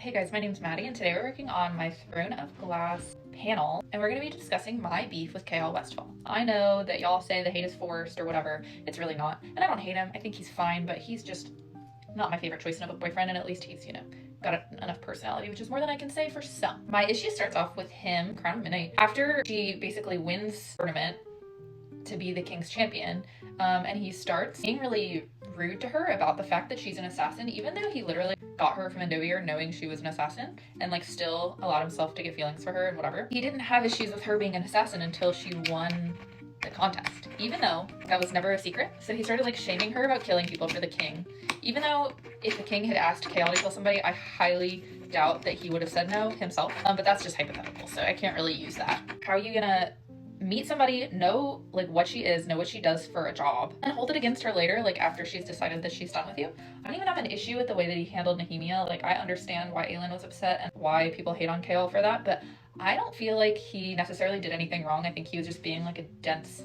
Hey guys, my name's Maddie and today we're working on my Throne of Glass panel and we're going to be discussing my beef with Chaol Westfall. I know that y'all say the hate is forced or whatever. It's really not. And I don't hate him. I think he's fine, but he's just not my favorite choice in a boyfriend, and at least he's, got enough personality, which is more than I can say for some. My issue starts off with him, Crown of Midnight, after she basically wins the tournament to be the king's champion, and he starts being really rude to her about the fact that she's an assassin, even though he literally got her from Endovier knowing she was an assassin and still allowed himself to get feelings for her and whatever. He didn't have issues with her being an assassin until she won the contest, even though that was never a secret. So he started shaming her about killing people for the king, even though if the king had asked Chaol to kill somebody, I highly doubt that he would have said no himself, but that's just hypothetical, so I can't really use that. How are you gonna meet somebody, know what she is, know what she does for a job, and hold it against her later, after she's decided that she's done with you? I don't even have an issue with the way that he handled Nehemia. I understand why Aelin was upset and why people hate on Chaol for that, but I don't feel like he necessarily did anything wrong. I think he was just being a dense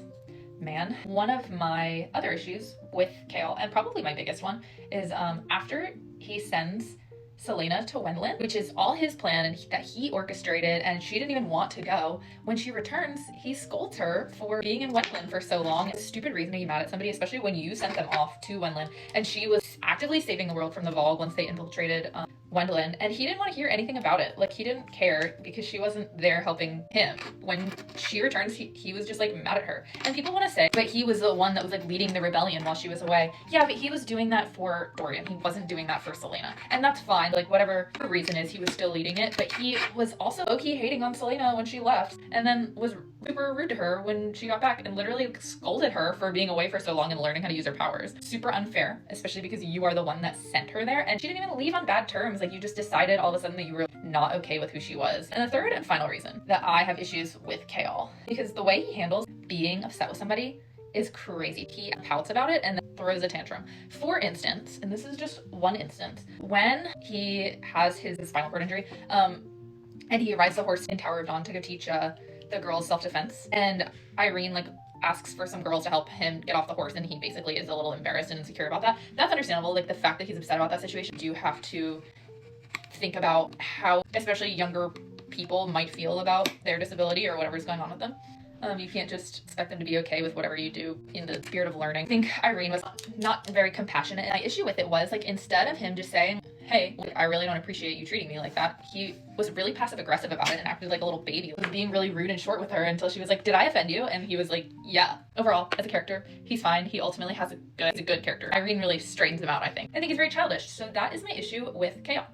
man. One of my other issues with Chaol, and probably my biggest one, is after he sends Selena to Wendlin, which is all his plan and that he orchestrated, and she didn't even want to go. When she returns, he scolds her for being in Wendlin for so long. It's a stupid reason to be mad at somebody, especially when you sent them off to Wendlin, and she was actively saving the world from the Vogue once they infiltrated Wendlin, and he didn't want to hear anything about it. He didn't care because she wasn't there helping him. When she returns, he was just mad at her. And people want to say, but he was the one that was leading the rebellion while she was away. Yeah, but he was doing that for Dorian. He wasn't doing that for Selena. And that's fine. Whatever the reason is, he was still leading it, but he was also low-key hating on Selena when she left, and then was super rude to her when she got back and literally scolded her for being away for so long and learning how to use her powers. Super unfair, especially because you are the one that sent her there, and she didn't even leave on bad terms. You just decided all of a sudden that you were not okay with who she was. And the third and final reason that I have issues with Chaol, because the way he handles being upset with somebody is crazy. He pouts about it and then throws a tantrum. For instance, and this is just one instance, when he has his spinal cord injury, and he rides the horse in Tower of Dawn to go teach the girls self-defense, and Irene asks for some girls to help him get off the horse, and he basically is a little embarrassed and insecure about that. That's understandable. The fact that he's upset about that situation, you have to think about how especially younger people might feel about their disability or whatever's going on with them. You can't just expect them to be okay with whatever you do in the spirit of learning. I think Irene was not very compassionate, and my issue with it was instead of him just saying, hey, I really don't appreciate you treating me like that, he was really passive aggressive about it and acted like a little baby. He was being really rude and short with her until she was like, did I offend you? And he was like, yeah. Overall, as a character, he's fine. He ultimately he's a good character. Irene really straightens him out, I think. I think he's very childish. So that is my issue with Chaol.